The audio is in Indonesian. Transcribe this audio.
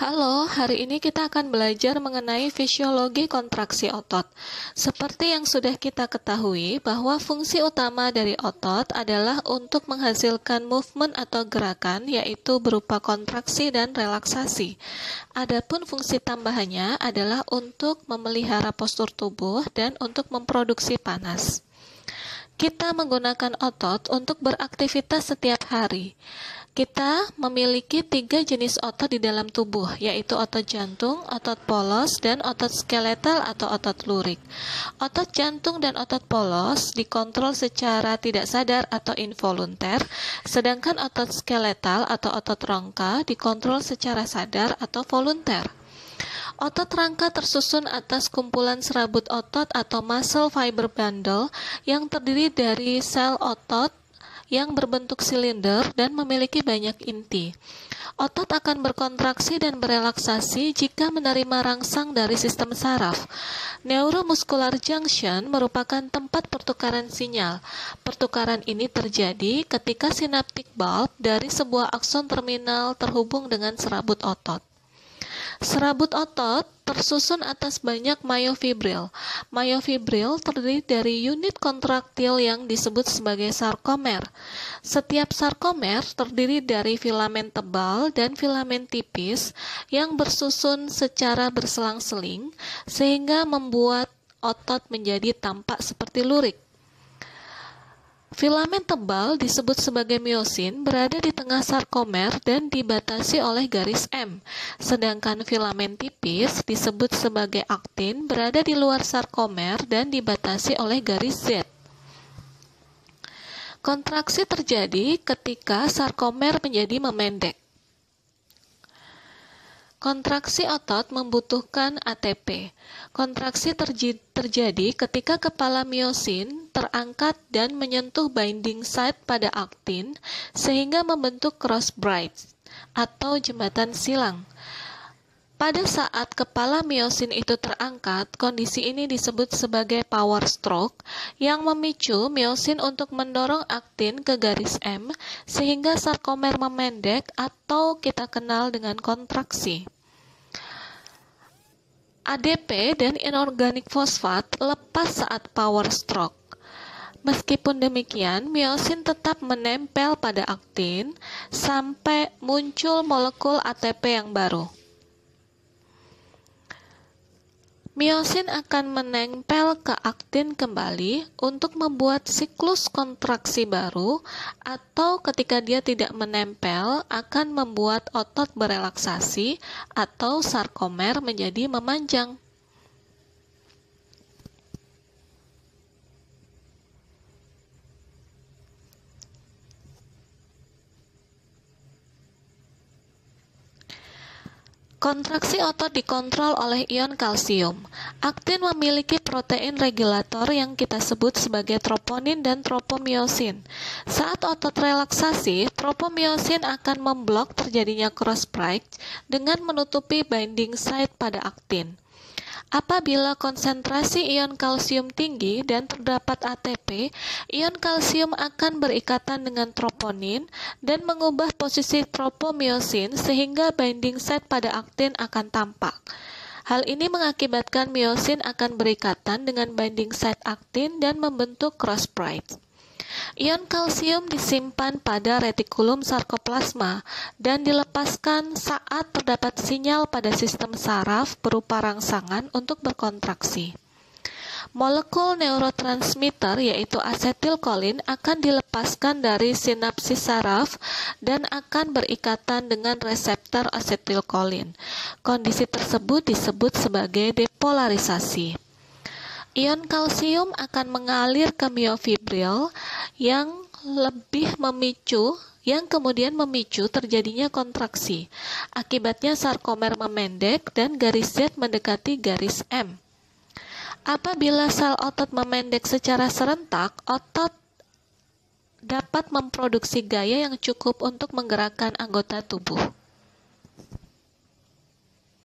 Halo, hari ini kita akan belajar mengenai fisiologi kontraksi otot. Seperti yang sudah kita ketahui, bahwa fungsi utama dari otot adalah untuk menghasilkan movement atau gerakan, yaitu berupa kontraksi dan relaksasi. Adapun fungsi tambahannya adalah untuk memelihara postur tubuh dan untuk memproduksi panas. Kita menggunakan otot untuk beraktivitas setiap hari. Kita memiliki 3 jenis otot di dalam tubuh, yaitu otot jantung, otot polos, dan otot skeletal atau otot lurik. Otot jantung dan otot polos dikontrol secara tidak sadar atau involunter, sedangkan otot skeletal atau otot rongga dikontrol secara sadar atau volunter. Otot rangka tersusun atas kumpulan serabut otot atau muscle fiber bundle yang terdiri dari sel otot yang berbentuk silinder dan memiliki banyak inti. Otot akan berkontraksi dan berelaksasi jika menerima rangsang dari sistem saraf. Neuromuscular junction merupakan tempat pertukaran sinyal. Pertukaran ini terjadi ketika synaptic bulb dari sebuah akson terminal terhubung dengan serabut otot. Serabut otot tersusun atas banyak myofibril. Myofibril terdiri dari unit kontraktil yang disebut sebagai sarkomer. Setiap sarkomer terdiri dari filamen tebal dan filamen tipis yang bersusun secara berselang-seling sehingga membuat otot menjadi tampak seperti lurik. Filamen tebal disebut sebagai myosin berada di tengah sarkomer dan dibatasi oleh garis M, sedangkan filamen tipis disebut sebagai aktin berada di luar sarkomer dan dibatasi oleh garis Z. Kontraksi terjadi ketika sarkomer menjadi memendek. Kontraksi otot membutuhkan ATP. Kontraksi terjadi ketika kepala myosin terangkat dan menyentuh binding site pada aktin sehingga membentuk cross bridge atau jembatan silang. Pada saat kepala myosin itu terangkat, kondisi ini disebut sebagai power stroke yang memicu myosin untuk mendorong aktin ke garis M sehingga sarkomer memendek atau kita kenal dengan kontraksi. ADP dan inorganik fosfat lepas saat power stroke. Meskipun demikian, myosin tetap menempel pada aktin sampai muncul molekul ATP yang baru. Myosin akan menempel ke aktin kembali untuk membuat siklus kontraksi baru, atau ketika dia tidak menempel akan membuat otot berelaksasi atau sarkomer menjadi memanjang. Kontraksi otot dikontrol oleh ion kalsium. Aktin memiliki protein regulator yang kita sebut sebagai troponin dan tropomyosin. Saat otot relaksasi, tropomyosin akan memblok terjadinya cross bridge dengan menutupi binding site pada aktin. Apabila konsentrasi ion kalsium tinggi dan terdapat ATP, ion kalsium akan berikatan dengan troponin dan mengubah posisi tropomyosin sehingga binding site pada aktin akan tampak. Hal ini mengakibatkan myosin akan berikatan dengan binding site aktin dan membentuk cross bridge. Ion kalsium disimpan pada retikulum sarkoplasma dan dilepaskan saat terdapat sinyal pada sistem saraf berupa rangsangan untuk berkontraksi. Molekul neurotransmitter yaitu asetilkolin akan dilepaskan dari sinapsis saraf dan akan berikatan dengan reseptor asetilkolin. Kondisi tersebut disebut sebagai depolarisasi. Ion kalsium akan mengalir ke myofibril yang kemudian memicu terjadinya kontraksi. Akibatnya sarkomer memendek dan garis Z mendekati garis M. Apabila sel otot memendek secara serentak, otot dapat memproduksi gaya yang cukup untuk menggerakkan anggota tubuh.